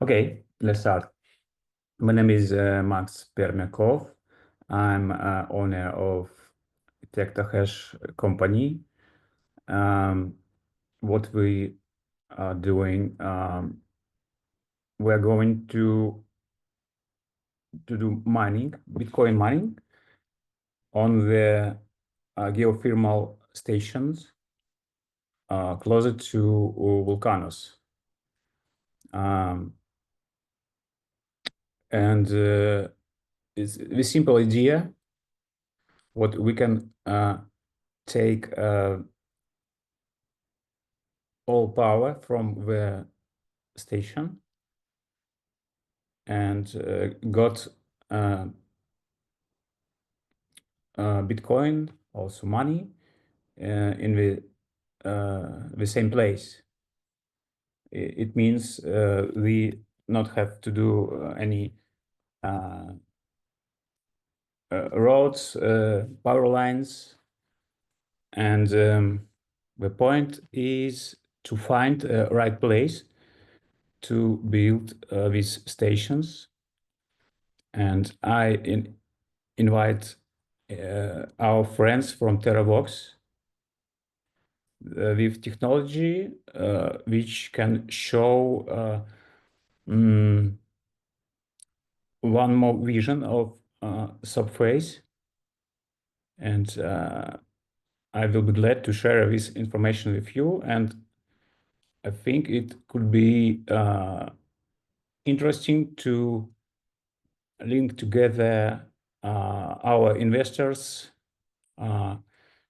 Okay, let's start. My name is Max Permякov. I'm owner of Tectohash company. What we are doing, we're going to do mining, Bitcoin mining on the geothermal stations closer to volcanoes. And it's the simple idea. What we can take all power from the station and got Bitcoin, also money, in the same place. It means we not have to do any roads, power lines, and the point is to find a right place to build these stations. And I invite our friends from Terravox with technology which can show one more vision of subphase. And I will be glad to share this information with you. And I think it could be interesting to link together our investors,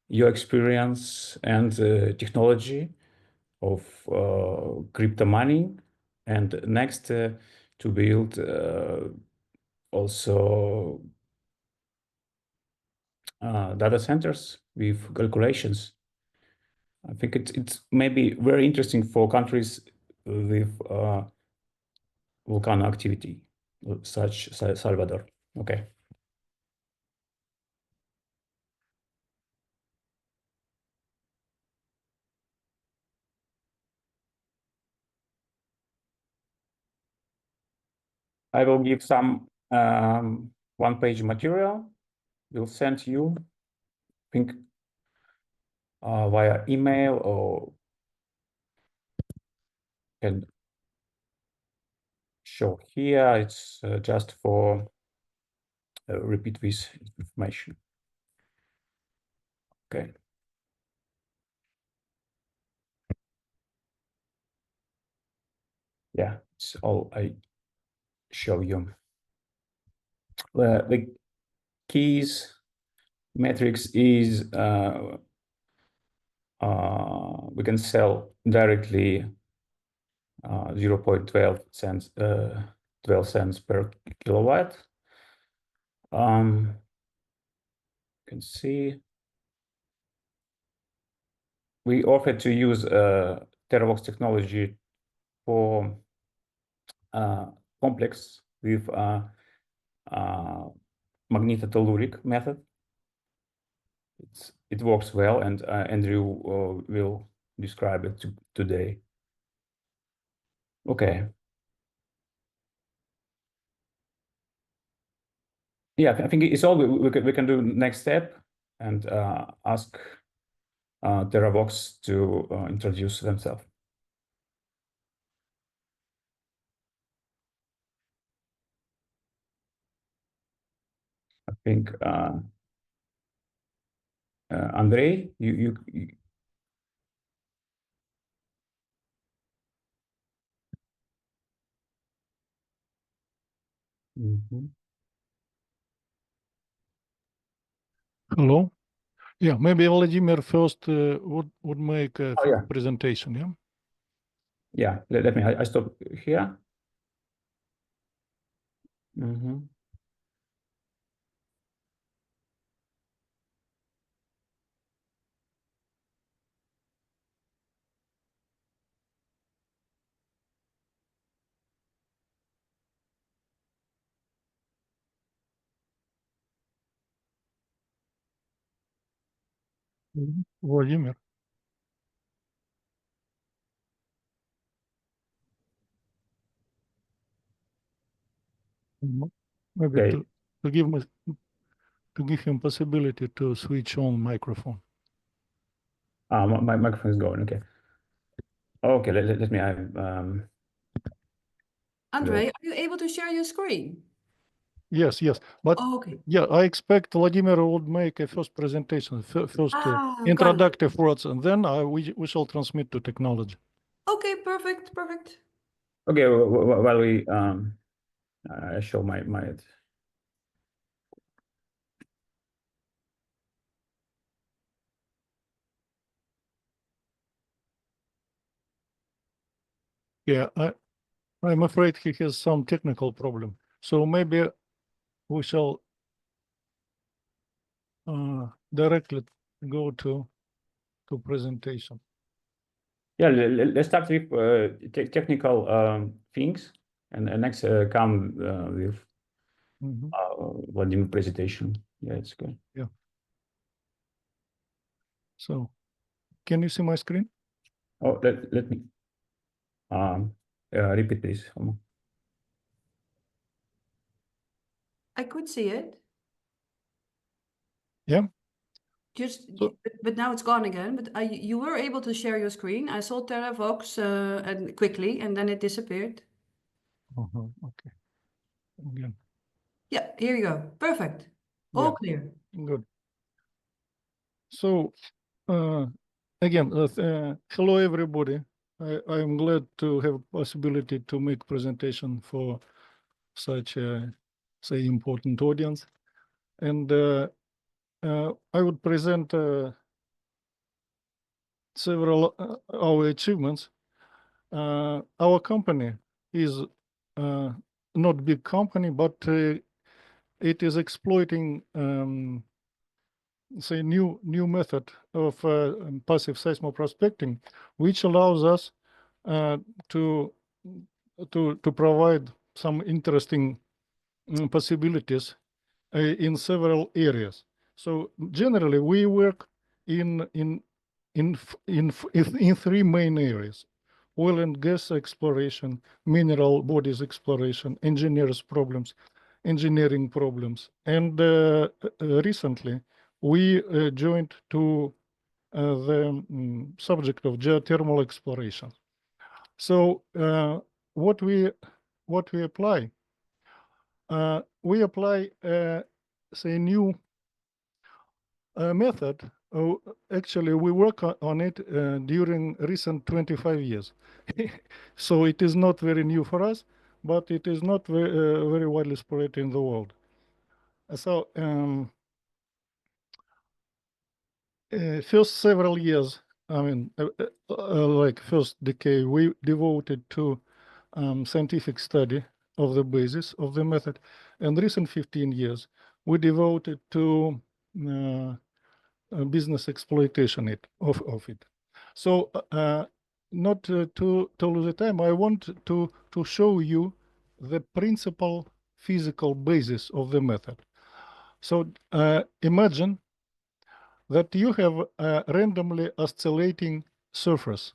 your experience and technology of crypto mining, and next to build also data centers with calculations. I think it's maybe very interesting for countries with volcano activity, such Salvador. Okay. I will give some one-page material. We'll send you, I think, via email, or can show here. It's just for repeat this information. Okay. Yeah, it's all I show you. The keys metrics is we can sell directly 0.12 cents, 12 cents per kilowatt. You can see we offer to use Terravox technology for complex with Magnetotelluric method. It works well, and Andrew will describe it today. Okay. Yeah, I think it's all we can do next step and ask Terravox to introduce themselves. I think Andrei, you Hello. Yeah, maybe Vladimir first would make a presentation. Yeah. Yeah. Let me. I stop here. Vladimir. Maybe Okay. to give him possibility to switch on microphone. My microphone is going. Okay. Okay. Let me. Andre, are you able to share your screen? Yes, yes. But okay. yeah, I expect Vladimir would make a first presentation, first introductory words, and then we shall transmit to technology. Okay, perfect, perfect. Okay. While we I show my Yeah, I'm afraid he has some technical problem. So maybe we shall directly go to presentation. Yeah, let's start with technical things, and next come with Vladimir presentation. Yeah, it's good. Yeah. So, can you see my screen? Oh, let me repeat this. I could see it. Yeah. But now it's gone again. But you were able to share your screen. I saw Terravox and quickly, and then it disappeared. Okay. Again. Yeah, here you go. Perfect. All clear. Good. So, again, hello everybody. I am glad to have possibility to make presentation for such a, say, important audience, and I would present several our achievements. Our company is not big company, but it is exploiting say new method of passive seismoprospecting, which allows us to provide some interesting possibilities in several areas. So generally, we work in three main areas: oil and gas exploration, mineral bodies exploration, engineering problems, and recently we joined to the subject of geothermal exploration. So what we apply? We apply say new method. Actually, we work on it during recent 25 years. So it is not very new for us, but it is not very widely spread in the world. So first several years, I mean, like first decade, we devoted to scientific study of the basis of the method, and recent 15 years, we devoted to business exploitation of it. So not to lose the time, I want to show you the principal physical basis of the method. So imagine that you have a randomly oscillating surface,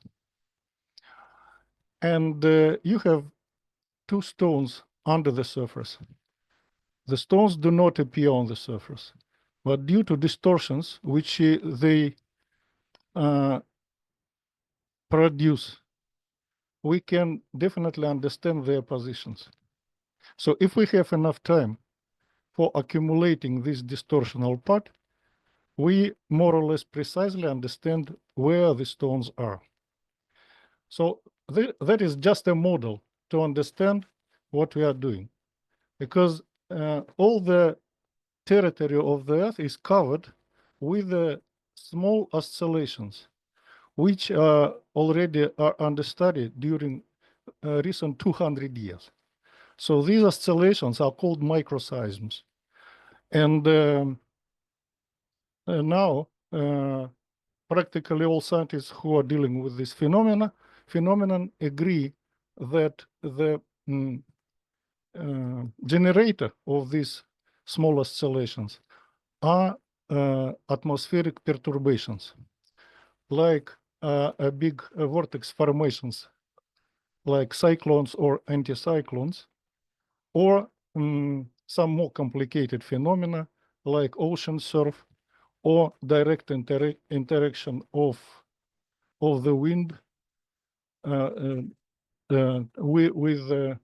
and you have two stones under the surface. The stones do not appear on the surface, but due to distortions which they produce, we can definitely understand their positions. So if we have enough time for accumulating this distortional part, we more or less precisely understand where the stones are. So that is just a model to understand what we are doing, because all the territory of the Earth is covered with small oscillations, which already are understudied during recent 200 years. So these oscillations are called microseisms. And now practically all scientists who are dealing with this phenomenon agree that the generator of these small oscillations are atmospheric perturbations, like a big vortex formations, like cyclones or anticyclones, or some more complicated phenomena like ocean surf or direct interaction of the wind with the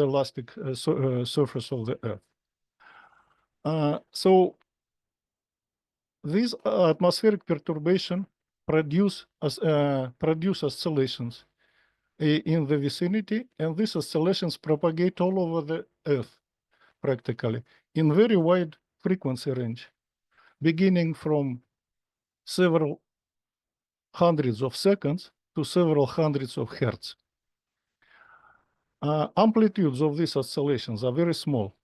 elastic surface of the Earth. So these atmospheric perturbation produce oscillations in the vicinity, and these oscillations propagate all over the Earth practically in very wide frequency range, beginning from several hundreds of seconds to several hundreds of hertz. Amplitudes of these oscillations are very small.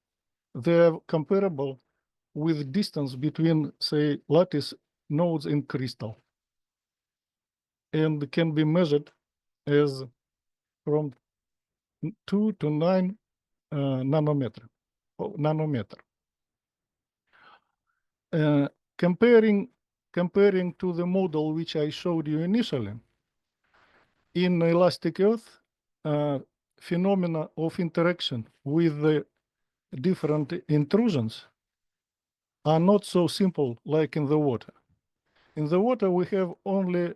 They are comparable with distance between, say, lattice nodes in crystal, and can be measured as from 2 to 9 nanometer. Comparing to the model which I showed you initially, in elastic Earth, phenomena of interaction with the different intrusions are not so simple like in the water. In the water, we have only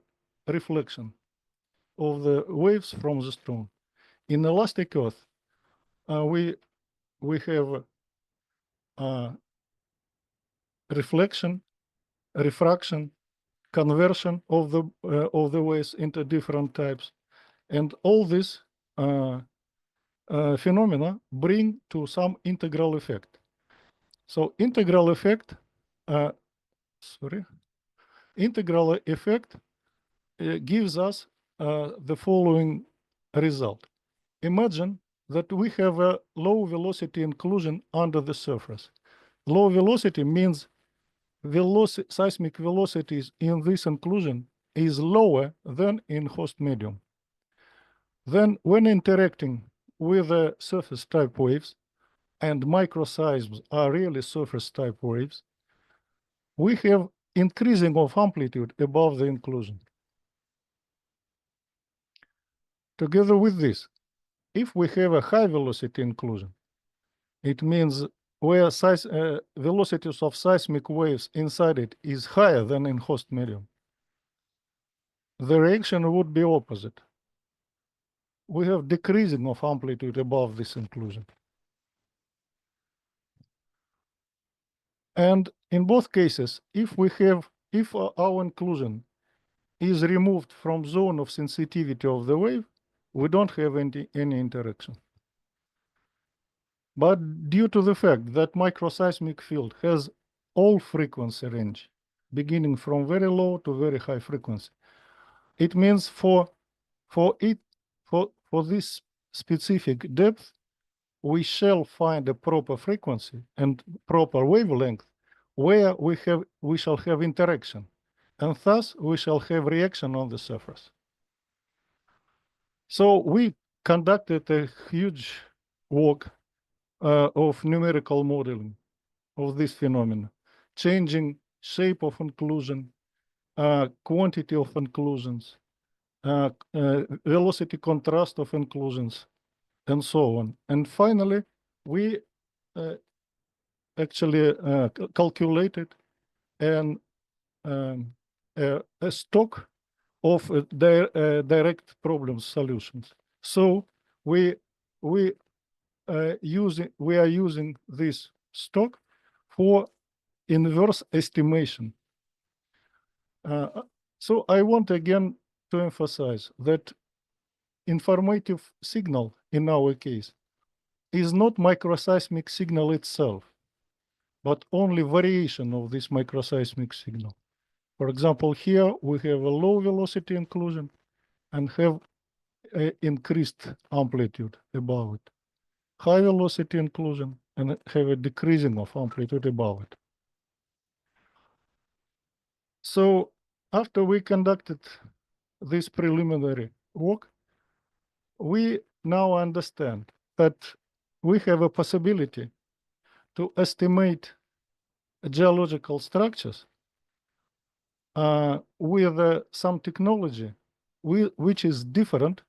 reflection of the waves from the stone. In elastic Earth, we have reflection, refraction, conversion of the waves into different types, and all these phenomena bring to some integral effect. So integral effect, gives us the following result. Imagine that we have a low velocity inclusion under the surface. Low velocity means seismic velocities in this inclusion is lower than in host medium. Then when interacting with the surface type waves, and microseisms are really surface type waves, we have increasing of amplitude above the inclusion. Together with this, if we have a high velocity inclusion, it means where velocities of seismic waves inside it is higher than in host medium, the reaction would be opposite. We have decreasing of amplitude above this inclusion. And in both cases, if our inclusion is removed from zone of sensitivity of the wave, we don't have any interaction. But due to the fact that microseismic field has all frequency range, beginning from very low to very high frequency, it means for this specific depth, we shall find a proper frequency and proper wavelength where we shall have interaction, and thus we shall have reaction on the surface. So we conducted a huge work of numerical modeling of this phenomena, changing shape of inclusion, quantity of inclusions, velocity contrast of inclusions, and so on. And finally, we actually calculated a stock of direct problem solutions. So we are using this stock for inverse estimation. So I want again to emphasize that informative signal in our case is not microseismic signal itself, but only variation of this microseismic signal. For example, here we have a low velocity inclusion and have increased amplitude above it. High velocity inclusion and have a decreasing of amplitude above it. So after we conducted this preliminary work, we now understand that we have a possibility to estimate geological structures with some technology which is different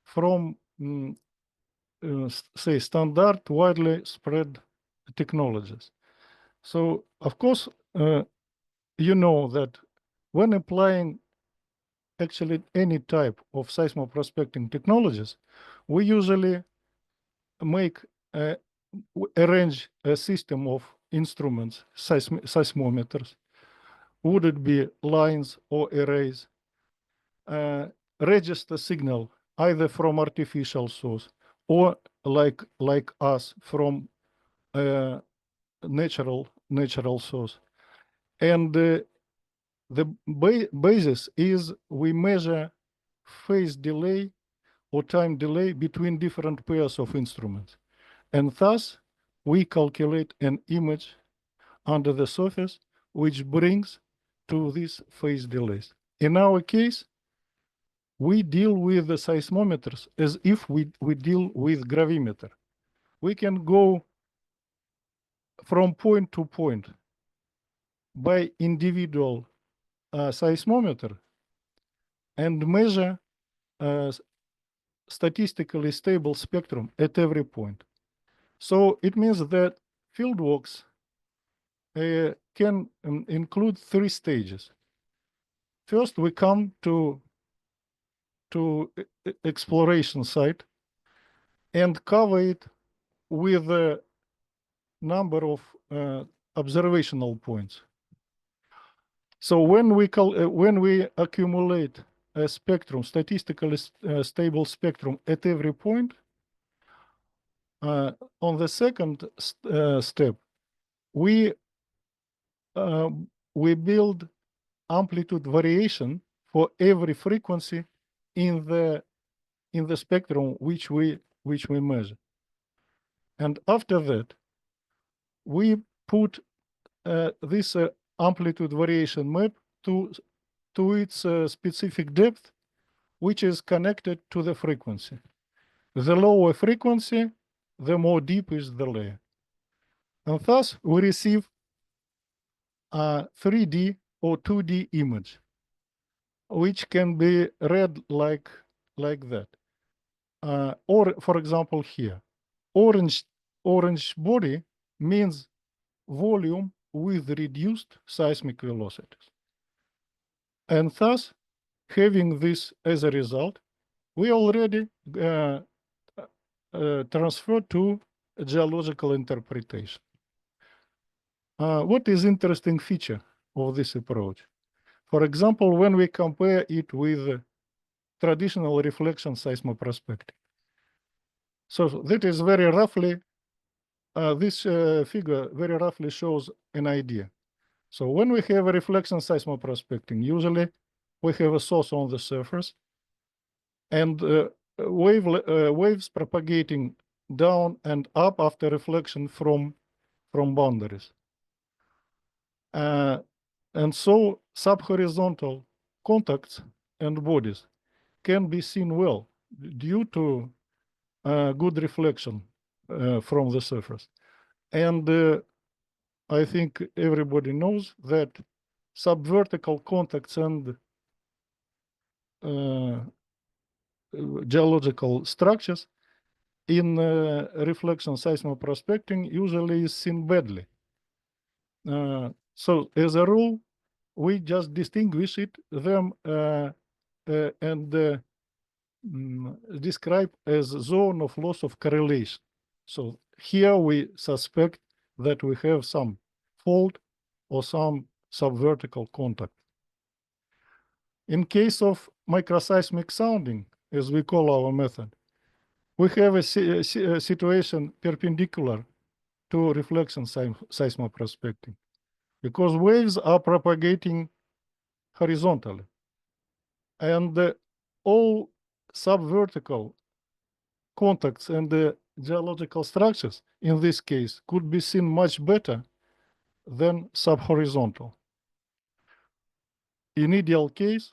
from, say, standard widely spread technologies. So, of course, you know that when applying actually any type of seismoprospecting technologies, we usually arrange a system of instruments, seismometers. Would it be lines or arrays? Register signal either from artificial source or like us from natural source. And the basis is we measure phase delay or time delay between different pairs of instruments. And thus, we calculate an image under the surface, which brings to these phase delays. In our case, we deal with the seismometers as if we deal with gravimeter. We can go from point to point by individual seismometer and measure statistically stable spectrum at every point. So it means that fieldworks can include 3 stages. First, we come to exploration site and cover it with a number of observational points. So when we accumulate a spectrum, statistically stable spectrum at every point, on the second step, we build amplitude variation for every frequency in the spectrum which we measure. And after that, we put this amplitude variation map to its specific depth, which is connected to the frequency. The lower frequency, the more deep is the layer. And thus, we receive a 3D or 2D image, which can be read like that. Or, for example, here, orange body means volume with reduced seismic velocities. And thus, having this as a result, we already transfer to geological interpretation. What is interesting feature of this approach? For example, when we compare it with traditional reflection seismoprospecting. So that is very roughly, this figure very roughly shows an idea. So when we have a reflection seismoprospecting, usually we have a source on the surface and waves propagating down and up after reflection from boundaries. And so subhorizontal contacts and bodies can be seen well due to good reflection from the surface. And I think everybody knows that subvertical contacts and geological structures in reflection seismoprospecting usually is seen badly. So as a rule, we just distinguish them and describe as zone of loss of correlation. So here we suspect that we have some fault or some subvertical contact. In case of microseismic sounding, as we call our method, we have a situation perpendicular to reflection seismoprospecting because waves are propagating horizontally. And all subvertical contacts and the geological structures, in this case, could be seen much better than subhorizontal. In ideal case,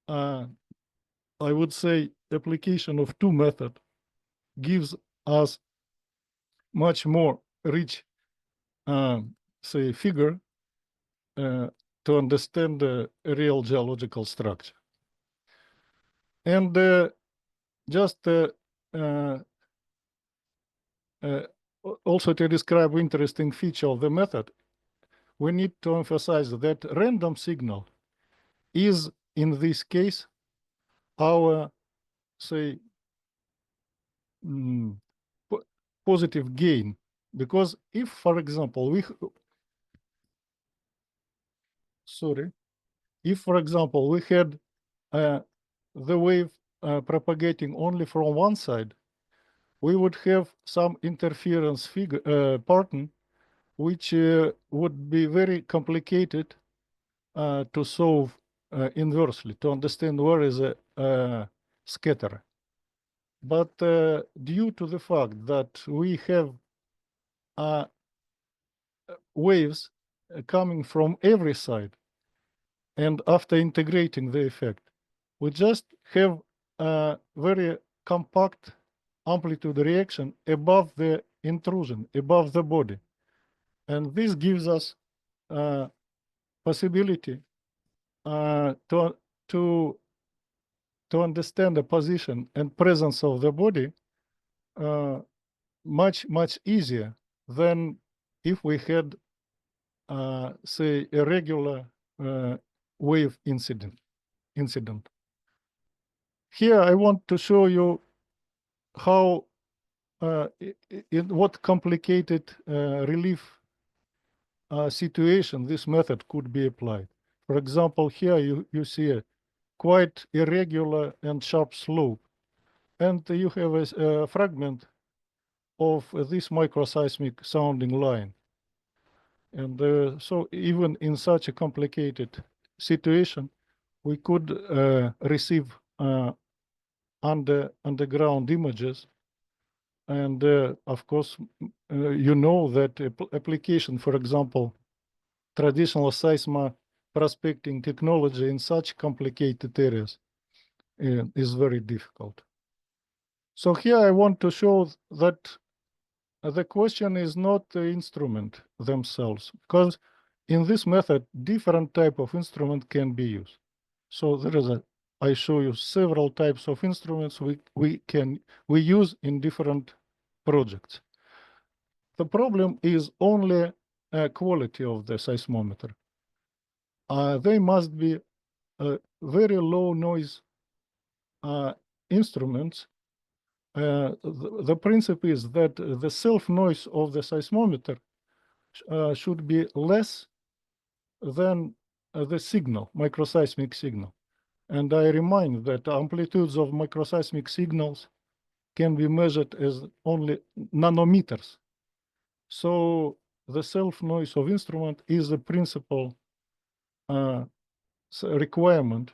I would say application of 2 methods gives us much more rich, say, figure to understand the real geological structure. And just also to describe interesting feature of the method, we need to emphasize that random signal is, in this case, our, say, positive gain. Because if, for example, if, for example, we had the wave propagating only from one side, we would have some interference pattern, which would be very complicated to solve inversely, to understand where is a scatter. But due to the fact that we have waves coming from every side, and after integrating the effect, we just have a very compact amplitude reaction above the intrusion, above the body. And this gives us possibility to understand the position and presence of the body much easier than if we had, say, a regular wave incident. Here I want to show you how in what complicated relief situation this method could be applied. For example, here you see a quite irregular and sharp slope, and you have a fragment of this microseismic sounding line. And so even in such a complicated situation, we could receive underground images. And of course, you know that application, for example, traditional seismoprospecting technology in such complicated areas is very difficult. So here I want to show that the question is not the instrument themselves, because in this method, different type of instrument can be used. So there is I show you several types of instruments we use in different projects. The problem is only quality of the seismometer. They must be very low noise instruments. The principle is that the self noise of the seismometer should be less than the signal, microseismic signal. And I remind that amplitudes of microseismic signals can be measured as only nanometers. So the self noise of instrument is the principal requirement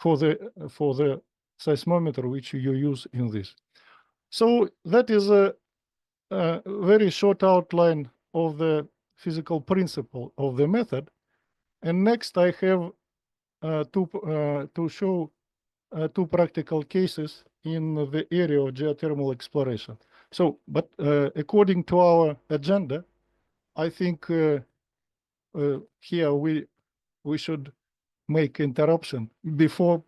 for the seismometer which you use in this. So that is a very short outline of the physical principle of the method. And next I have to show two practical cases in the area of geothermal exploration. So, but according to our agenda, I think here we should make interruption before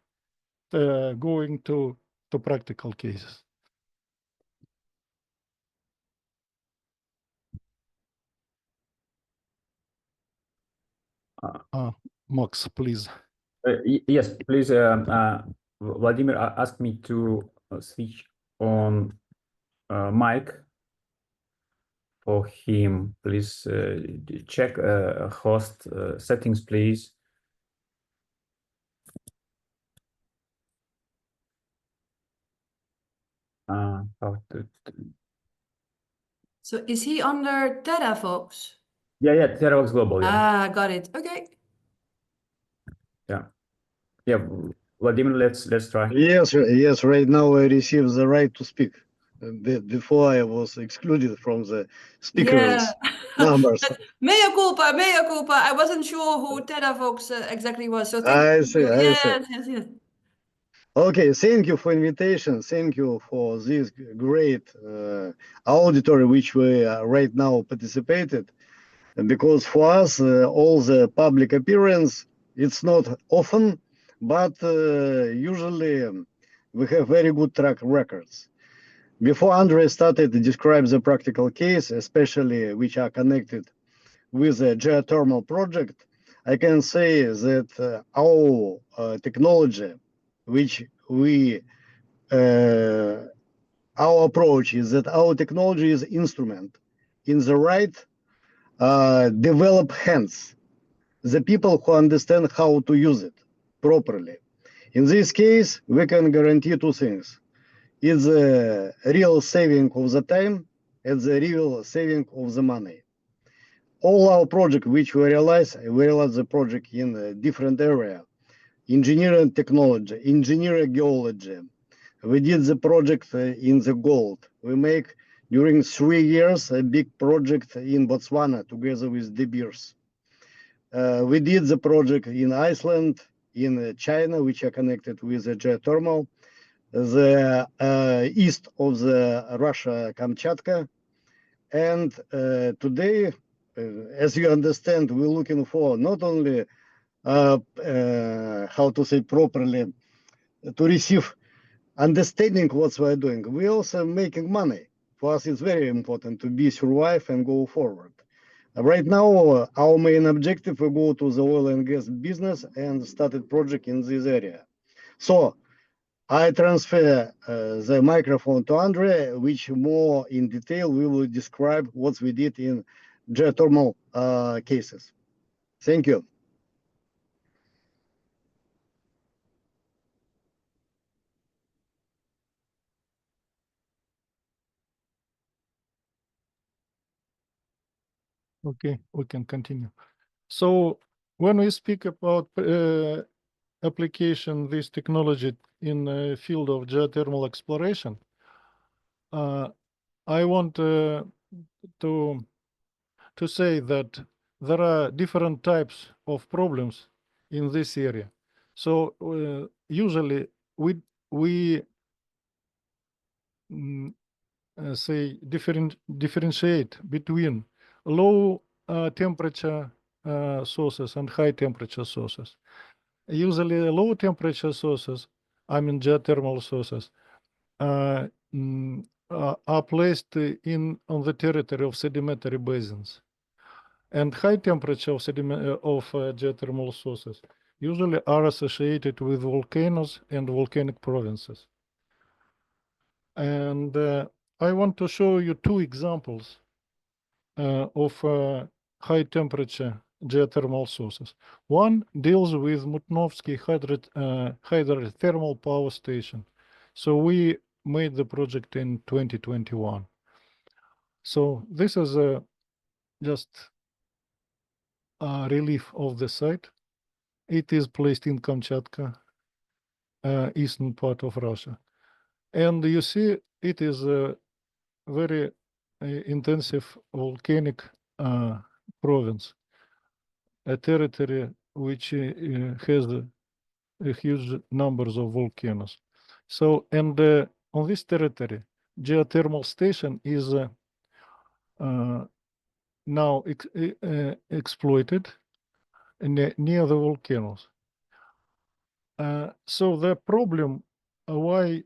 going to practical cases. Max, please. Yes, please. Vladimir asked me to switch on mic for him. Please check host settings, please. So is he under Terravox? Yeah, Terravox Global. Yeah. Got it. Okay. Yeah, Vladimir, let's try. Yes. Right now I receive the right to speak. Before I was excluded from the speakers numbers. Mea culpa. I wasn't sure who Terravox exactly was. So thank I you. see. Yes. Okay, thank you for invitation. Thank you for this great auditory which we right now participated. Because for us, all the public appearance, it's not often, but usually we have very good track records. Before Andre started to describe the practical case, especially which are connected with a geothermal project, I can say that our technology, which we, our approach is that our technology is instrument in the right develop hands, the people who understand how to use it properly. In this case, we can guarantee two things. It's a real saving of the time and the real saving of the money. All our project which we realize the project in a different area. Engineering technology, engineering geology. We did the project in the gold. We make during 3 years a big project in Botswana together with De Beers. We did the project in Iceland, in China, which are connected with the geothermal, the east of the Russia, Kamchatka. And today, as you understand, we're looking for not only how to say properly to receive understanding what we're doing, we're also making money. For us, it's very important to be survive and go forward. Right now, our main objective, we go to the oil and gas business and started project in this area. So I transfer the microphone to Andre, which more in detail we will describe what we did in geothermal cases. Thank you. Okay, we can continue. So when we speak about application this technology in the field of geothermal exploration, I want to say that there are different types of problems in this area. So usually we say differentiate between low temperature sources and high temperature sources. Usually low temperature sources, I mean geothermal sources, are placed on the territory of sedimentary basins. And high temperature of geothermal sources usually are associated with volcanoes and volcanic provinces. And I want to show you two examples of high temperature geothermal sources. One deals with Mutnovsky hydrothermal power station. So we made the project in 2021. So this is just a relief of the site. It is placed in Kamchatka, eastern part of Russia. And you see it is a very intensive volcanic province, a territory which has a huge numbers of volcanoes. So, and on this territory, geothermal station is now exploited near the volcanoes. So the problem why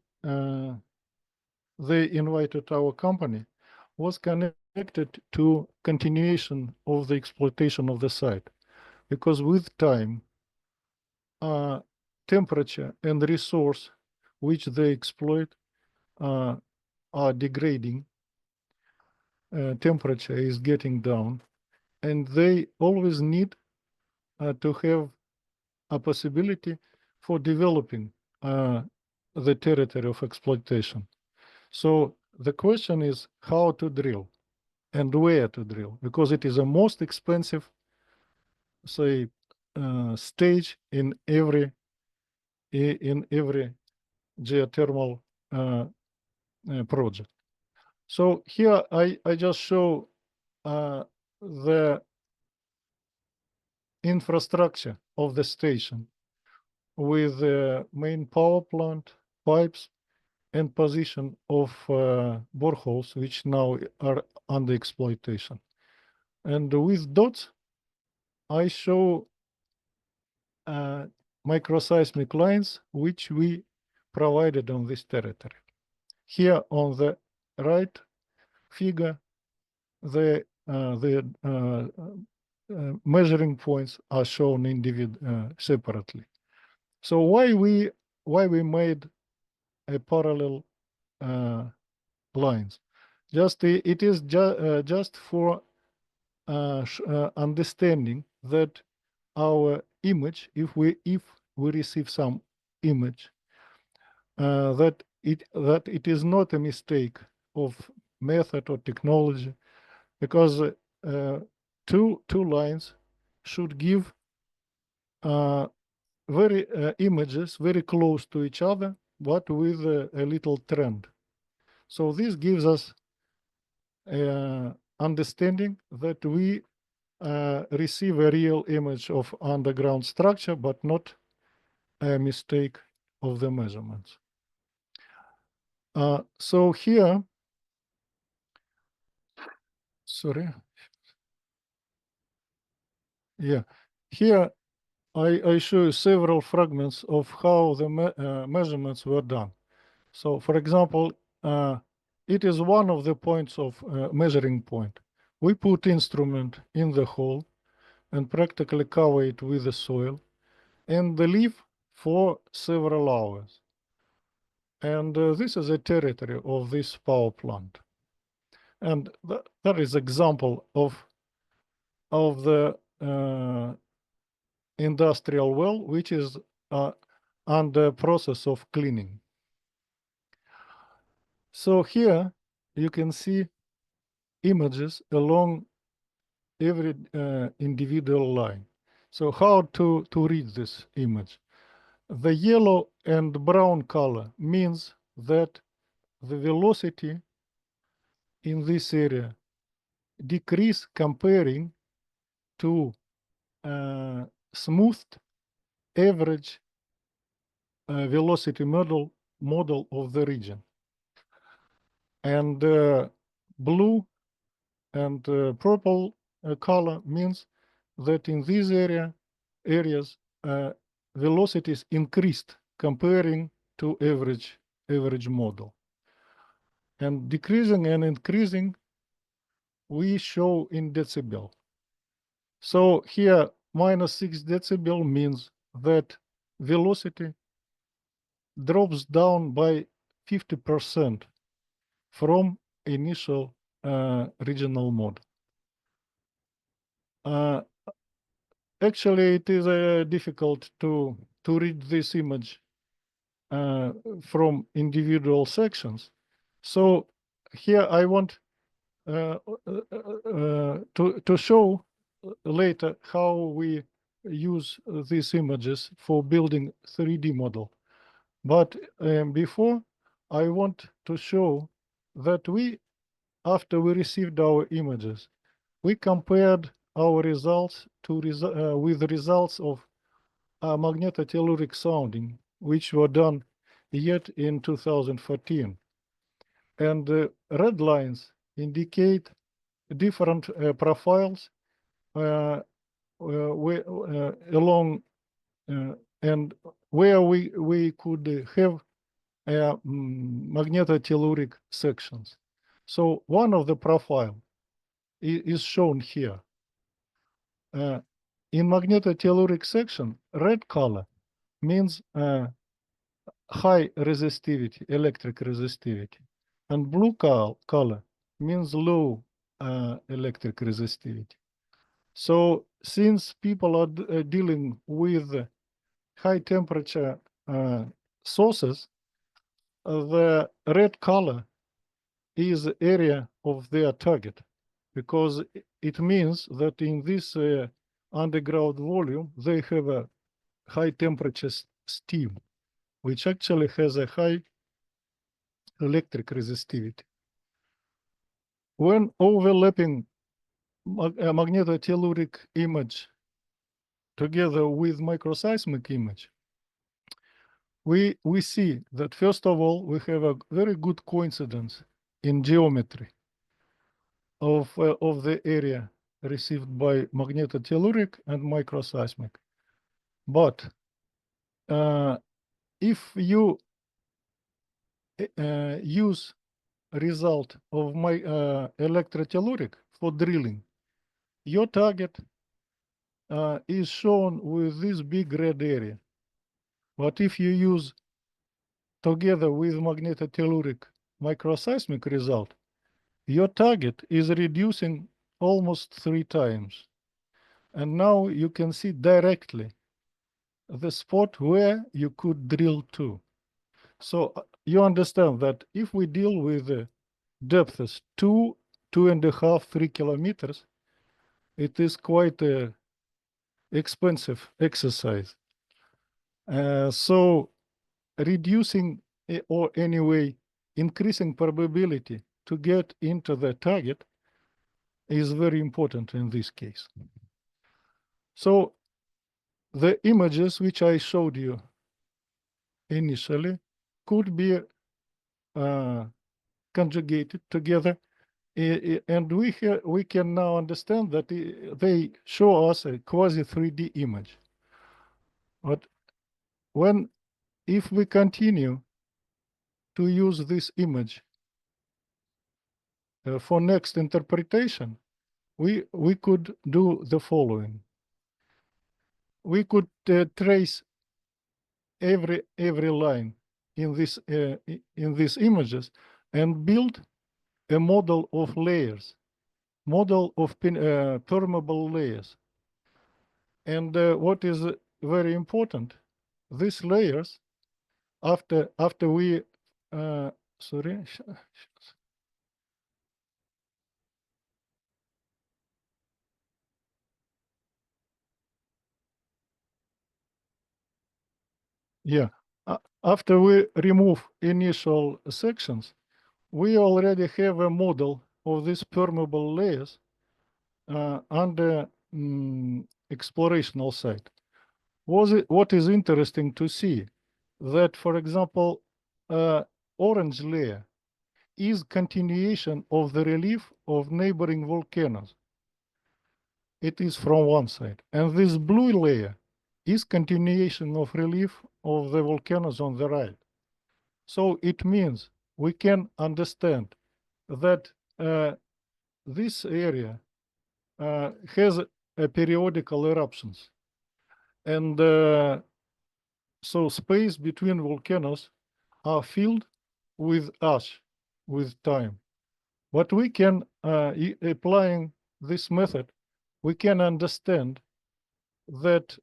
they invited our company was connected to continuation of the exploitation of the site, because with time, temperature and resource which they exploit are degrading. Temperature is getting down, and they always need to have a possibility for developing the territory of exploitation. So the question is how to drill and where to drill, because it is the most expensive, say, stage in every geothermal project. So here I just show the infrastructure of the station with the main power plant, pipes, and position of boreholes, which now are under exploitation. And with dots, I show microseismic lines which we provided on this territory. here on the right figure, the measuring points are shown separately. So why we made a parallel lines? It is just for understanding that our image, if we receive some image, that it is not a mistake of method or technology, because two lines should give images very close to each other, but with a little trend. So this gives us understanding that we receive a real image of underground structure, but not a mistake of the measurements. So here, sorry. Yeah, here I show you several fragments of how the measurements were done. So, for example, it is one of the points of measuring point. We put instrument in the hole and practically cover it with the soil and leave for several hours. And this is a territory of this power plant. And that is example of the industrial well, which is under process of cleaning. So here you can see images along every individual line. So how to read this image? The yellow and brown color means that the velocity in this area decrease comparing to smoothed average velocity model of the region. And blue and purple color means that in these areas velocities increased comparing to average model. And decreasing and increasing we show in decibel. So here -6 decibel means that velocity drops down by 50% from initial regional model. Actually, it is difficult to read this image from individual sections. So here I want to show later how we use these images for building 3D model. But before, I want to show that after we received our images, we compared our results with the results of Magnetotelluric sounding, which were done yet in 2014. And the red lines indicate different profiles along and where we could have magnetotelluric sections. So one of the profile is shown here. In magnetotelluric section, red color means high resistivity, electric resistivity, and blue color means low electric resistivity. So since people are dealing with high temperature sources, the red color is the area of their target, because it means that in this underground volume, they have a high temperature steam, which actually has a high electric resistivity. When overlapping a magnetotelluric image together with microseismic image, we see that first of all, we have a very good coincidence in geometry of the area received by magnetotelluric and microseismic. But if you use result of my electrotelluric for drilling, your target is shown with this big red area. But if you use together with magnetotelluric microseismic result, your target is reducing almost 3 times. And now you can see directly the spot where you could drill to. So you understand that if we deal with depths 2, 2.5, 3 kilometers, it is quite a expensive exercise. So reducing or anyway increasing probability to get into the target is very important in this case. So the images which I showed you initially could be conjugated together, and we can now understand that they show us a quasi 3D image. But if we continue to use this image for next interpretation, we could do the following. We could trace every line in these images and build a model of layers, model of permeable layers. And what is very important, these layers, after we sorry. Yeah, after we remove initial sections, we already have a model of these permeable layers under explorational site. What is interesting to see that, for example, orange layer is continuation of the relief of neighboring volcanoes. It is from one side. And this blue layer is continuation of relief of the volcanoes on the right. So it means we can understand that this area has periodical eruptions. And so space between volcanoes are filled with ash with time. But we can, applying this method, we can understand that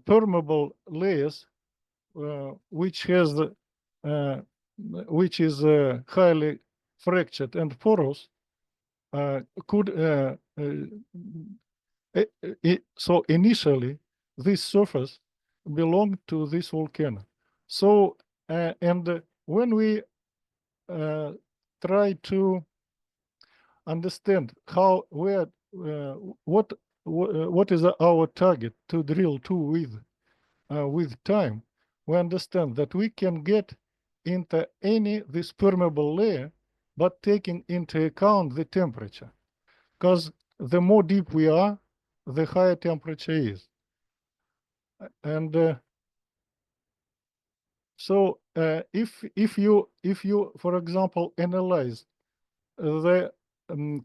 permeable layers, which is highly fractured and porous, could so initially this surface belonged to this volcano. So and when we try to understand how what is our target to drill to with time, we understand that we can get into this permeable layer, but taking into account the temperature, because the more deep we are, the higher temperature is. And so if you for example analyze the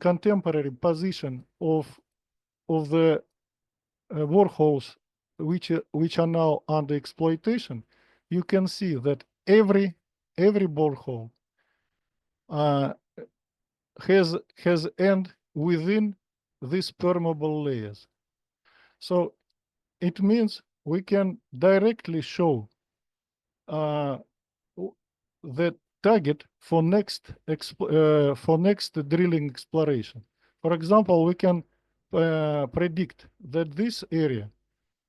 contemporary position of the boreholes which are now under exploitation, you can see that every borehole has end within these permeable layers. So it means we can directly show the target for next drilling exploration. For example, we can predict that this area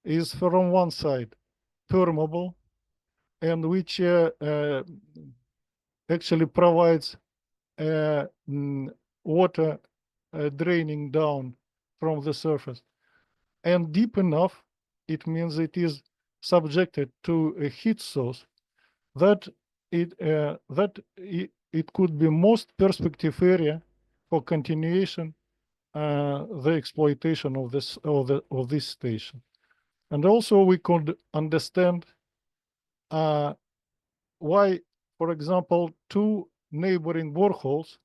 is from one side permeable, and which actually provides water draining down from the surface, and deep enough, it means it is subjected to a heat source that it could be most perspective area for continuation the exploitation of this station. And also we could understand why, for example, two neighboring boreholes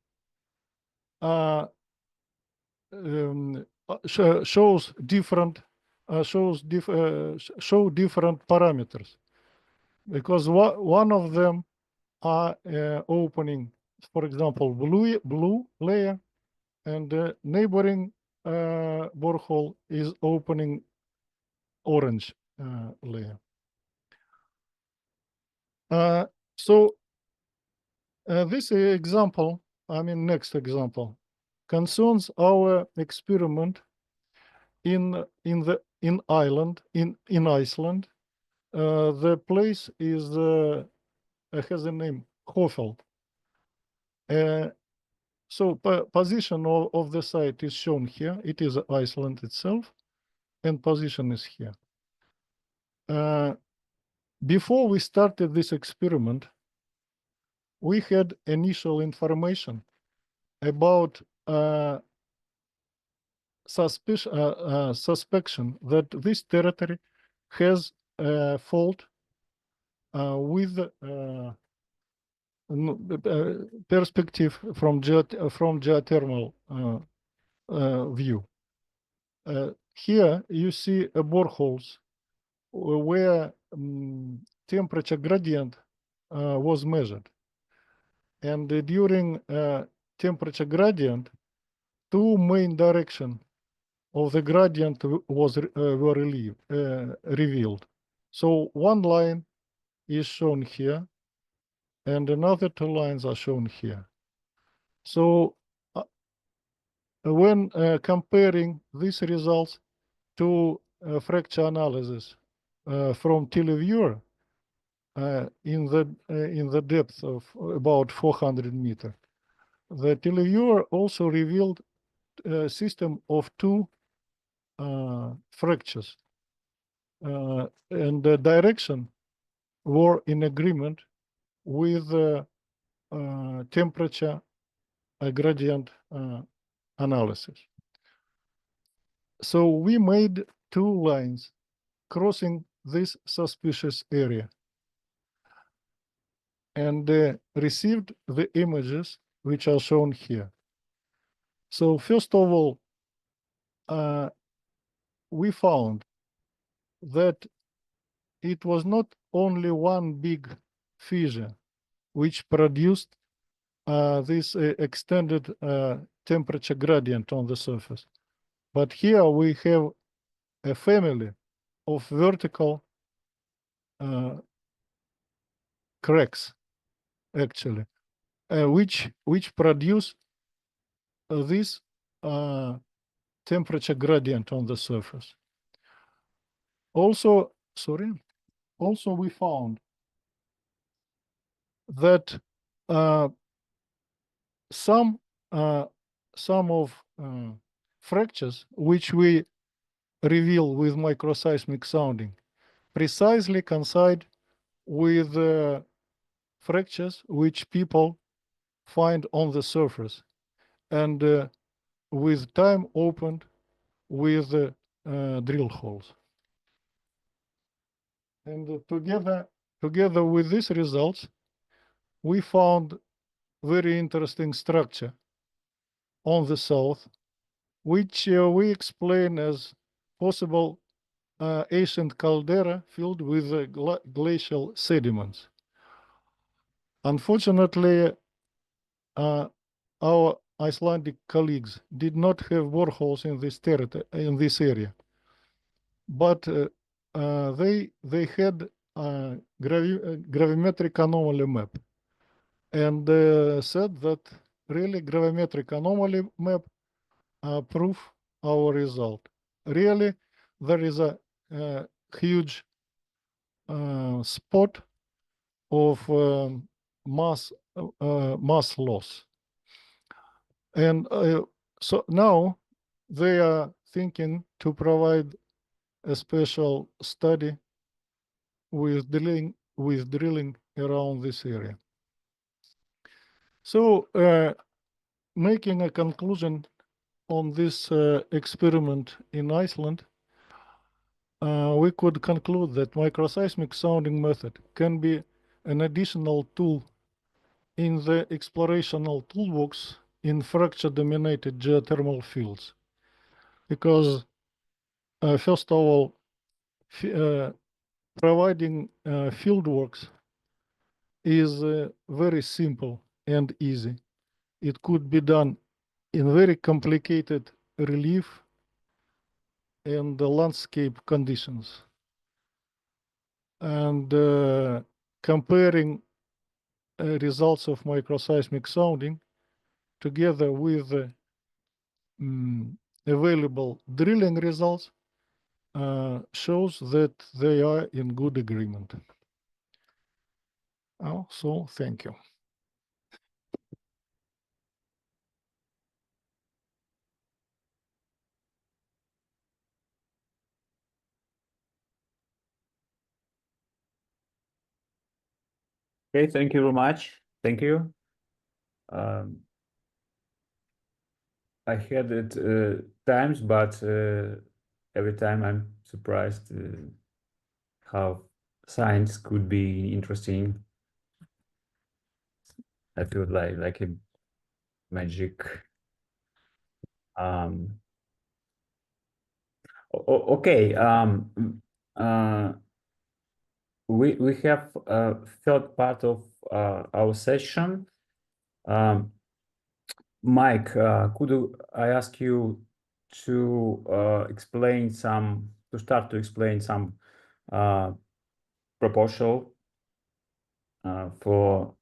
shows different show different parameters, because one of them are opening, for example, blue layer, and the neighboring borehole is opening orange layer. So this example, next example, concerns our experiment in Iceland. The place is has a name, Hofeld. So position of the site is shown here. It is Iceland itself, and position is here. Before we started this experiment, we had initial information about suspicion that this territory has a fault with perspective from geothermal view. Here you see boreholes where temperature gradient was measured, and during temperature gradient, two main directions of the gradient were revealed. So one line is shown here, and another two lines are shown here. So when comparing these results to fracture analysis from televiewer in the depth of about 400 meters, the televiewer also revealed a system of two fractures, and the direction were in agreement with the temperature gradient analysis. So we made two lines crossing this suspicious area, and received the images which are shown here. So first of all, we found that it was not only one big fissure which produced this extended temperature gradient on the surface, but here we have a family of vertical cracks, actually, which produce this temperature gradient on the surface. Also, we found that some of fractures which we reveal with microseismic sounding precisely coincide with fractures which people find on the surface, and with time opened with drill holes. And together with these results, we found very interesting structure on the south, which we explain as possible ancient caldera filled with glacial sediments. Unfortunately, our Icelandic colleagues did not have boreholes in this territory, in this area, but they had a gravimetric anomaly map, and said that really gravimetric anomaly map prove our result. Really, there is a huge spot of mass loss, and so now they are thinking to provide a special study with drilling around this area. So making a conclusion on this experiment in Iceland, we could conclude that microseismic sounding method can be an additional tool in the explorational toolbox in fracture-dominated geothermal fields. Because, first of all, providing fieldworks is very simple and easy. It could be done in very complicated relief and the landscape conditions. And comparing results of microseismic sounding together with available drilling results shows that they are in good agreement. So thank you. Okay, thank you very much. Thank you. I had it times, but every time I'm surprised how science could be interesting. I feel like a magic. Okay. We have a third part of our session. Mike, could I ask you to start to explain some proposal for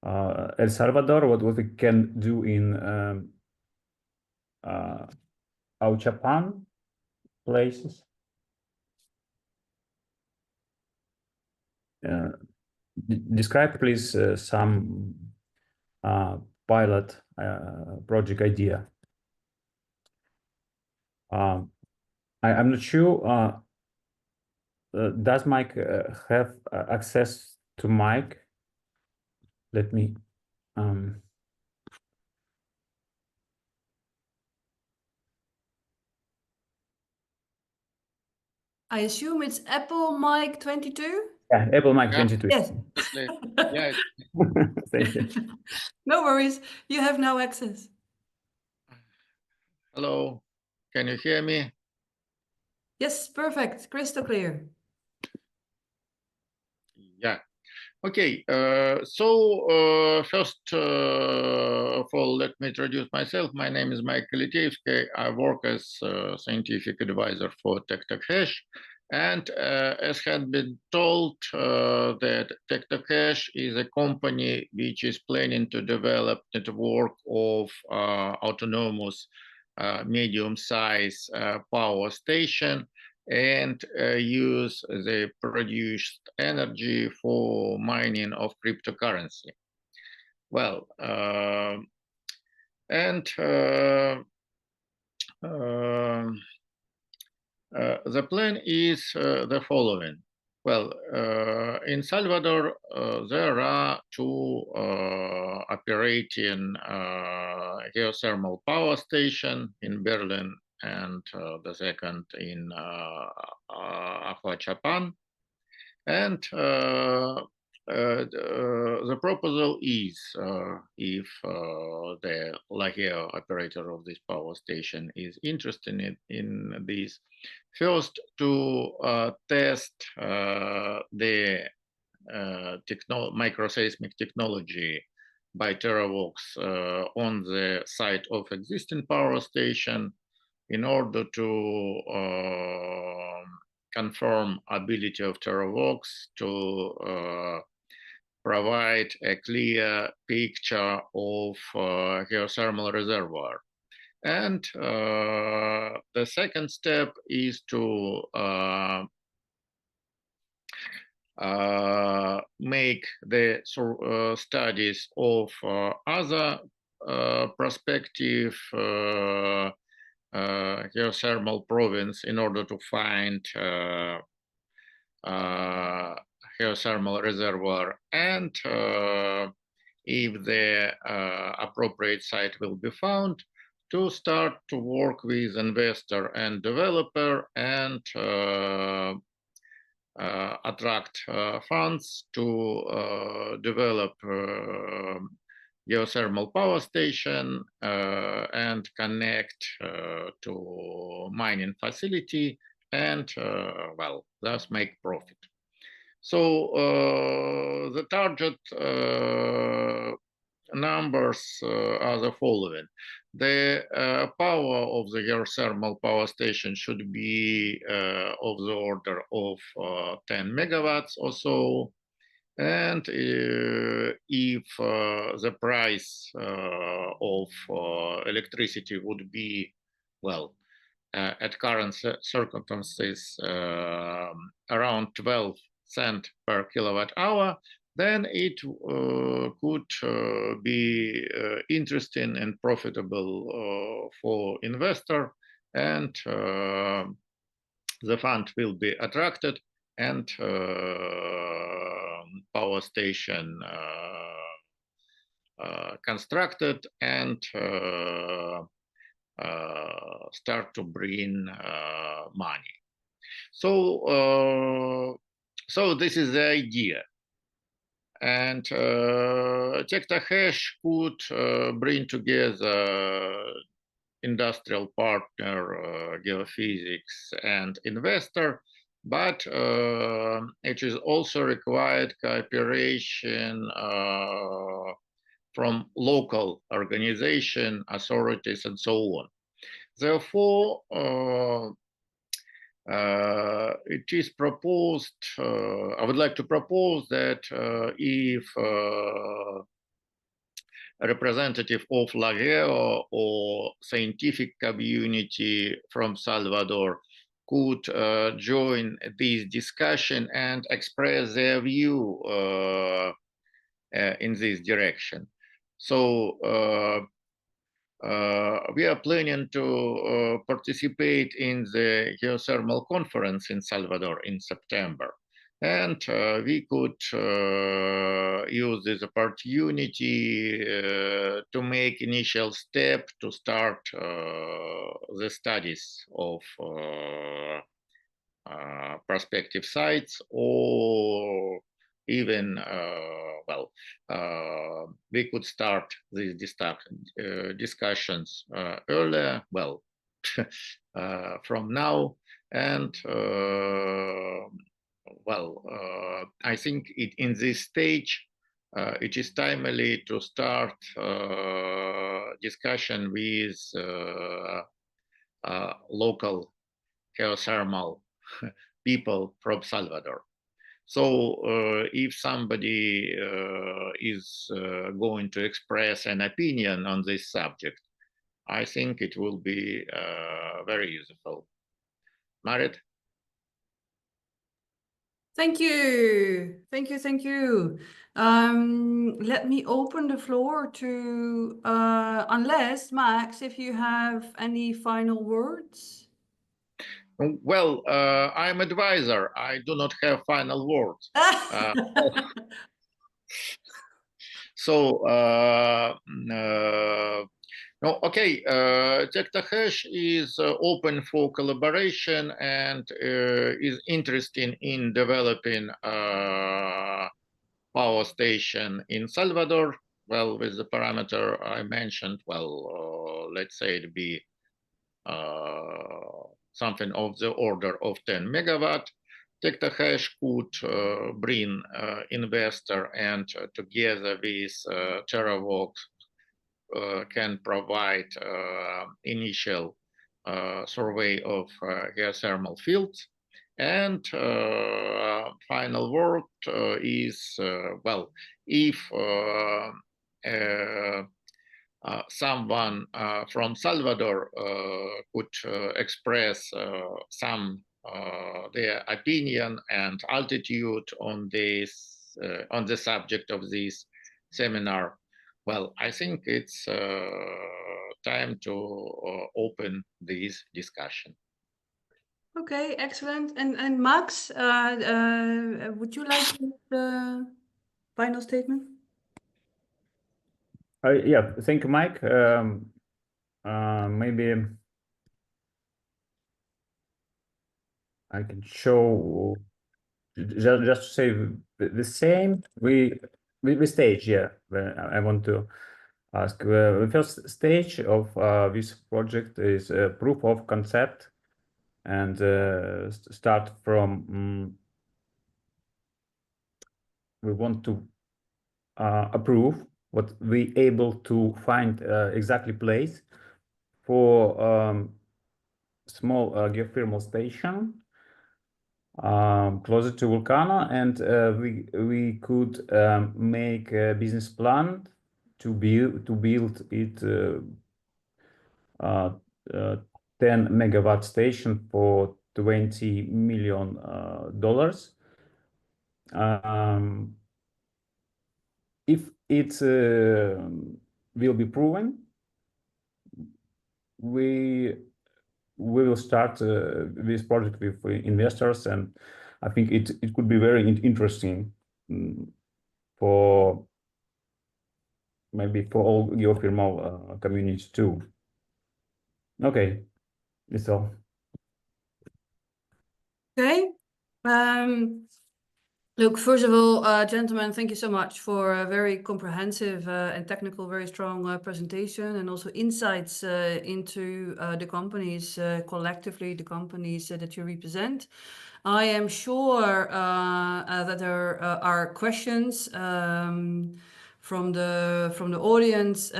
El Salvador, what we can do in Ahuachapán places? Describe, please, some pilot project idea. I'm not sure. Does Mike have access to mic? Let me. I assume it's Apple mic 22? Yeah, Apple mic Yeah. 22. Yes. Yeah. Thank you. No worries. You have now access. Hello. Can you hear me? Yes, perfect. Crystal clear. Yeah. Okay. First of all, let me introduce myself. My name is Mike Kalitievsky. I work as a scientific advisor for Tectohash. And as had been told, that Tectohash is a company which is planning to develop network of autonomous medium-size power station and use the produced energy for mining of cryptocurrency. Well, the plan is the following. Well, in Salvador, there are two operating geothermal power stations in Berlin and the second in Ahuachapán. And the proposal is, if the LaGeo operator of this power station is interested in this, first to test the microseismic technology by Terravox on the site of existing power station in order to confirm ability of Terravox to provide a clear picture of geothermal reservoir. And the second step is to make the studies of other prospective geothermal province in order to find geothermal reservoir, and if the appropriate site will be found, to start to work with investor and developer and attract funds to develop geothermal power station and connect to mining facility and, well, thus make profit. So the target numbers are the following. The power of the geothermal power station should be of the order of 10 megawatts or so. And if the price of electricity would be, well, at current circumstances, around 12 cents per kilowatt hour, then it could be interesting and profitable for investor, and the fund will be attracted, and power station constructed and start to bring money. So, so this is the idea. And Tectohash could bring together industrial partner, geophysics, and investor, but it is also required cooperation from local organization, authorities, and so on. Therefore, it is proposed, I would like to propose that if a representative of LaGeo or scientific community from Salvador could join this discussion and express their view in this direction. So we are planning to participate in the geothermal conference in Salvador in September. And we could use this opportunity to make initial step to start the studies of prospective sites, or even, well, we could start these discussions earlier, well, from now. And well, I think in this stage, it is timely to start discussion with local geothermal people from Salvador. So if somebody is going to express an opinion on this subject, I think it will be very useful. Marit? Thank you. Thank you. Thank you. Let me open the floor to, unless, Max, if you have any final words. Well, I'm advisor. I do not have final words. No, okay. Tectohash is open for collaboration and is interested in developing power station in Salvador. Well, with the parameter I mentioned, well, let's say it be something of the order of 10 megawatt. Tectohash could bring investor, and together with Terravox can provide initial survey of geothermal fields. And final word is, well, if someone from Salvador could express some their opinion and altitude on this, on the subject of this seminar, well, I think it's time to open this discussion. Okay, excellent. And Max, would you like to make the final statement? Yeah, thank you, Mike. Maybe I can show just to say the same, we stage here. I want to ask the first stage of this project is proof of concept, and start from we want to approve what we able to find exactly place for small geothermal station closer to volcano, and we could make a business plan to build it 10 megawatt station for $20 million. If it will be proven, we will start this project with investors, and I think it could be very interesting for maybe for all geothermal communities too. Okay, that's all. Okay. Look, first of all, gentlemen, thank you so much for a very comprehensive and technical, very strong presentation, and also insights into the companies, collectively, the companies that you represent. I am sure that there are questions from the audience.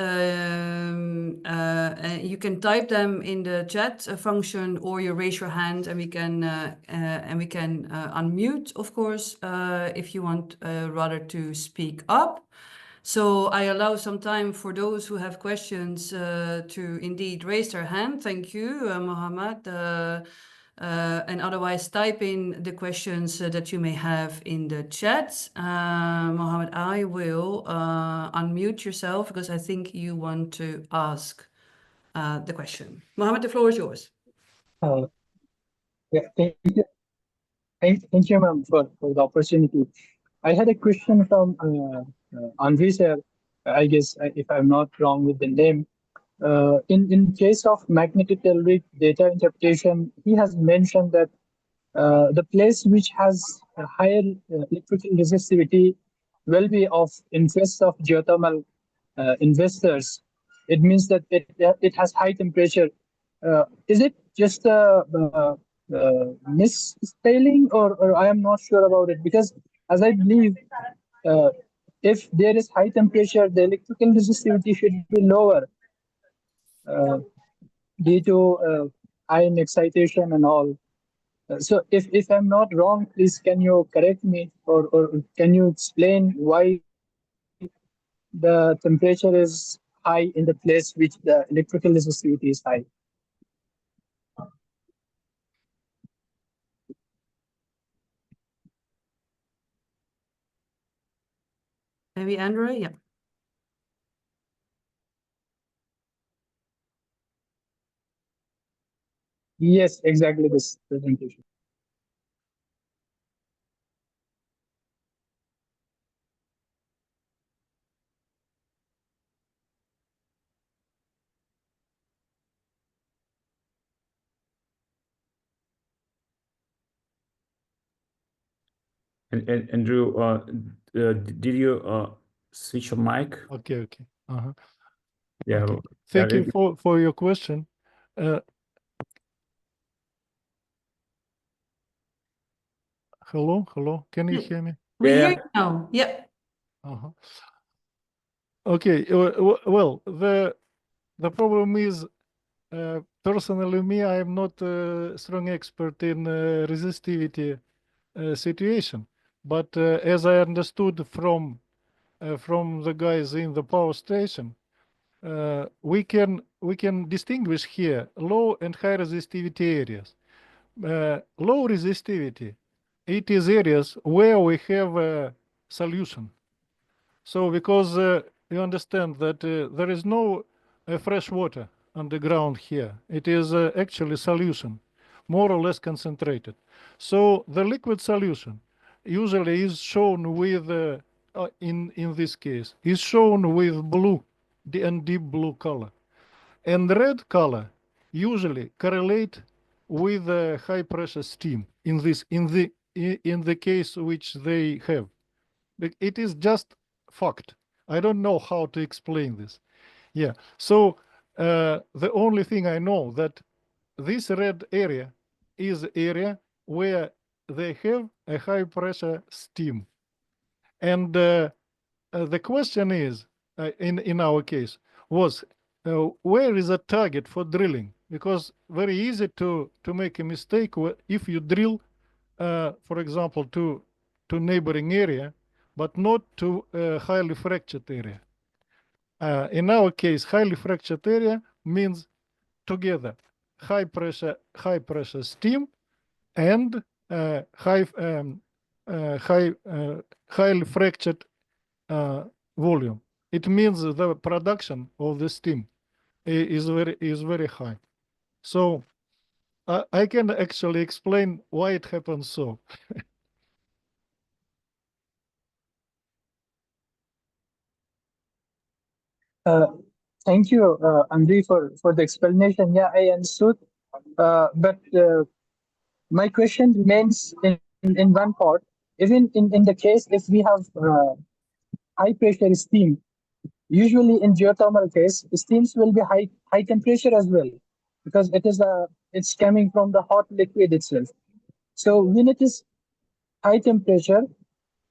You can type them in the chat function, or you raise your hand, and we can unmute, of course, if you want rather to speak up. So I allow some time for those who have questions to indeed raise their hand. Thank you, Mohammed. And otherwise, type in the questions that you may have in the chat. Mohammed, I will unmute yourself because I think you want to ask the question. Mohammed, the floor is yours. Yeah, thank you. Thank you, ma'am, for the opportunity. I had a question from Andri sir, I guess, if I'm not wrong with the name. In case of magnetotelluric data interpretation, he has mentioned that the place which has a higher electrical resistivity will be of interest of geothermal investors. It means that it has high temperature. Is it just a misspelling, or I am not sure about it? Because as I believe, if there is high temperature, the electrical resistivity should be lower due to ion excitation and all. So if I'm not wrong, please can you correct me, or can you explain why the temperature is high in the place which the electrical resistivity is high? Maybe Andrew, yeah. Yes, exactly this presentation. And Andrew, did you switch your mic? Okay. Yeah. Okay. Thank you for your question. Hello. Can you hear me? We Yeah. hear you now. Yeah. Okay. Well, the problem is, personally, I am not a strong expert in resistivity situation, but as I understood from the guys in the power station, we can distinguish here low and high resistivity areas. Low resistivity, it is areas where we have a solution. So because you understand that there is no fresh water underground here, it is actually solution, more or less concentrated. So the liquid solution usually is shown with, in this case, is shown with blue and deep blue color. And red color usually correlate with high pressure steam in in the case which they have. It is just fact. I don't know how to explain this. Yeah. So the only thing I know that this red area is area where they have a high pressure steam. And the question is, in our case, was where is a target for drilling? Because very easy to make a mistake if you drill, for example, to neighboring area, but not to a highly fractured area. In our case, highly fractured area means together high pressure steam and highly fractured volume. It means the production of the steam is very high. So I can actually explain why it happens so. Thank you, Andrei, for the explanation. Yeah, I understood. But my question remains in one part. Even in the case if we have high pressure steam, usually in geothermal case, steams will be high temperature as well, because it's coming from the hot liquid itself. So when it is high temperature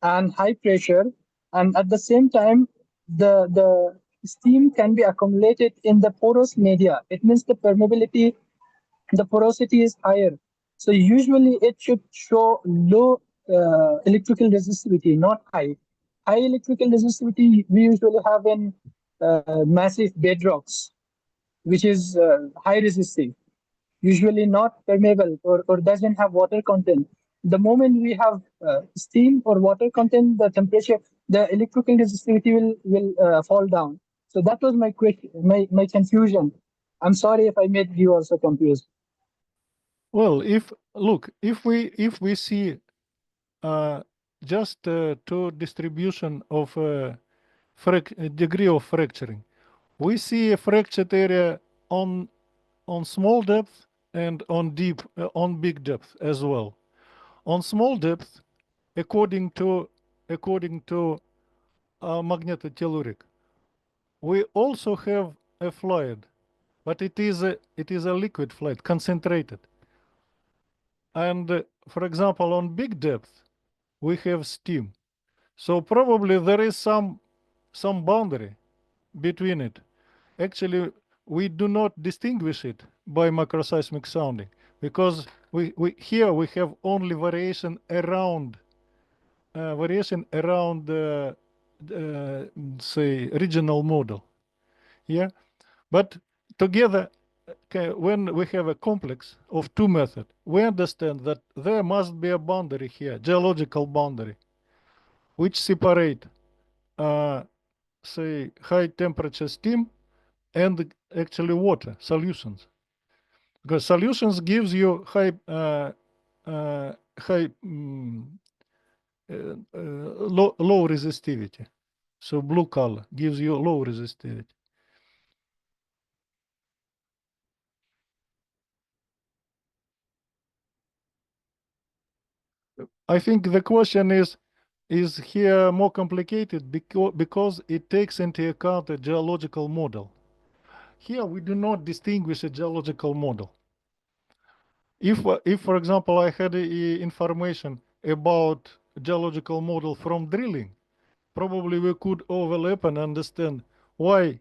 and high pressure, and at the same time the steam can be accumulated in the porous media, it means the permeability, the porosity is higher. So usually it should show low electrical resistivity, not high. High electrical resistivity we usually have in massive bedrocks, which is high resistive, usually not permeable or doesn't have water content. The moment we have steam or water content, the temperature, the electrical resistivity will fall down. So that was my question, my confusion. I'm sorry if I made you also confused. Well, if we see just to distribution of degree of fracturing, we see a fractured area on small depth and on big depth as well. On small depth, according to magnetotelluric, we also have a fluid, but it is a liquid fluid, concentrated. And for example, on big depth, we have steam. So probably there is some boundary between it. Actually, we do not distinguish it by microseismic sounding, because here we have only variation around say regional model. Yeah, but together, when we have a complex of two methods, we understand that there must be a boundary here, geological boundary, which separate, say, high temperature steam and actually water solutions, because solutions gives you high low resistivity. So blue color gives you low resistivity. I think the question is here more complicated because it takes into account a geological model. Here we do not distinguish a geological model. If for example, I had information about geological model from drilling, probably we could overlap and understand why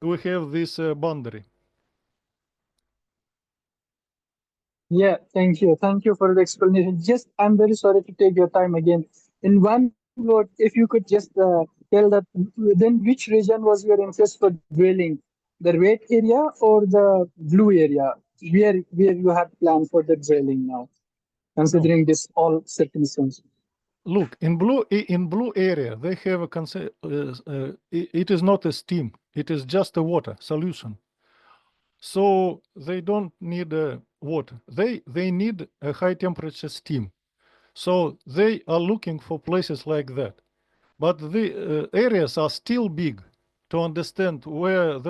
we have this boundary. Yeah, thank you. Thank you for the explanation. Just, I'm very sorry to take your time again. In one word, if you could just tell that, then which region was your interest for drilling? The red area or the blue area? Where you had planned for the drilling now, considering this all circumstances? Look, in blue area, they have a it is not a steam, it is just a water solution. So they don't need water. They need a high temperature steam. So they are looking for places like that. But the areas are still big to understand where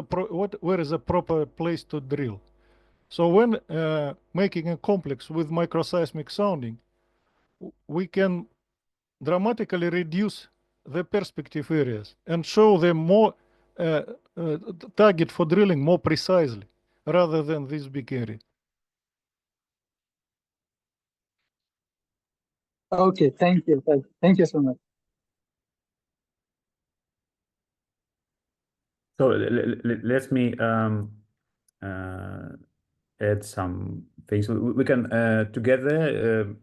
is a proper place to drill. So when making a complex with microseismic sounding, we can dramatically reduce the perspective areas and show them more target for drilling more precisely rather than this big area. Okay, thank you. Thank you so much. So let me add some things. We can together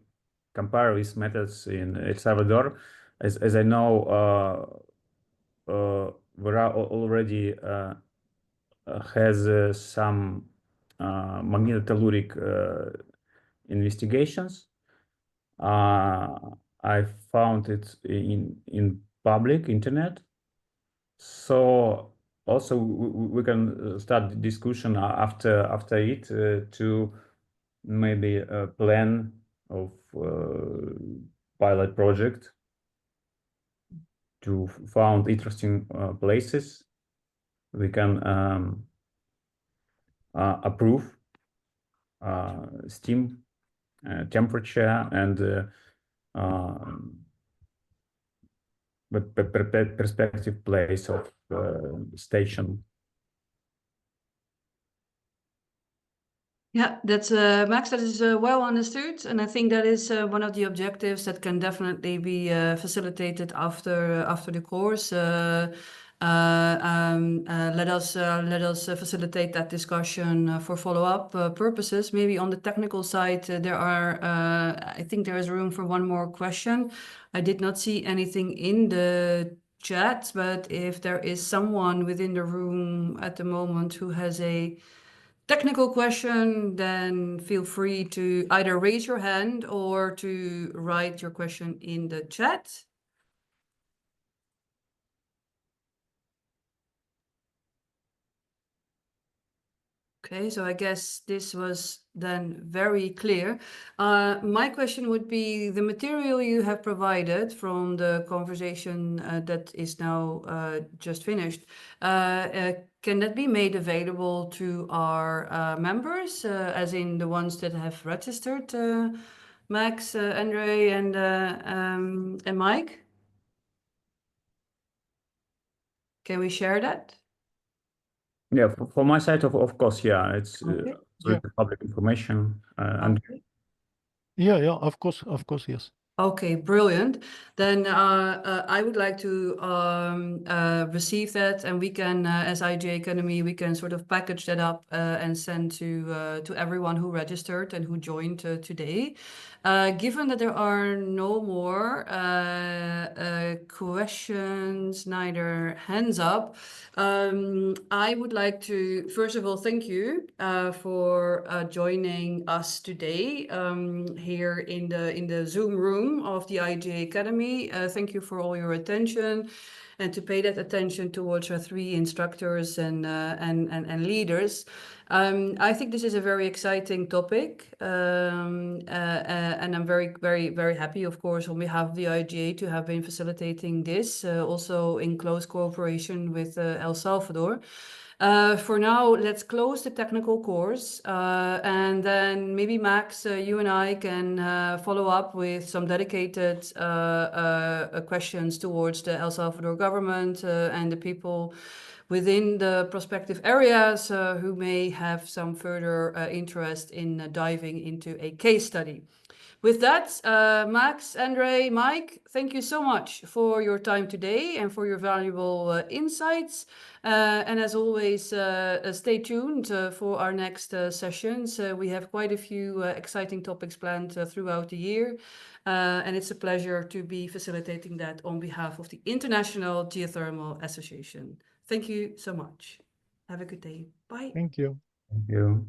compare these methods in El Salvador. As I know, there are already has some magnetotelluric investigations. I found it in public internet. So also we can start the discussion after it to maybe a plan of pilot project to find interesting places. We can approve steam temperature and perspective place of station. Yeah, that's Max, that is well understood, and I think that is one of the objectives that can definitely be facilitated after the course. Let us facilitate that discussion for follow-up purposes. Maybe on the technical side, there are I think there is room for one more question. I did not see anything in the chat, but if there is someone within the room at the moment who has a technical question, then feel free to either raise your hand or to write your question in the chat. Okay, so I guess this was then very clear. My question would be, the material you have provided from the conversation that is now just finished, can that be made available to our members, as in the ones that have registered, Max, Andre, and Mike? Can we share that? Yeah, for my side, of course, yeah, it's Okay. public information. And Okay. Yeah, of course, yes. Okay, brilliant. Then I would like to receive that, and we can, as IJ Academy, we can sort of package that up and send to everyone who registered and who joined today. Given that there are no more questions, neither hands up, I would like to first of all thank you for joining us today here in the Zoom room of the IJ Academy. Thank you for all your attention, and to pay that attention towards our three instructors and leaders. I think this is a very exciting topic, and I'm very happy, of course, on behalf of the IGA to have been facilitating this, also in close cooperation with El Salvador. For now, let's close the technical course, and then maybe Max, you and I can follow up with some dedicated questions towards the El Salvador government and the people within the prospective areas who may have some further interest in diving into a case study. With that, Max, Andre, Mike, thank you so much for your time today and for your valuable insights. And as always, stay tuned for our next sessions. We have quite a few exciting topics planned throughout the year. And it's a pleasure to be facilitating that on behalf of the International Geothermal Association. Thank you so much. Have a good day. Bye. Thank you. thank you.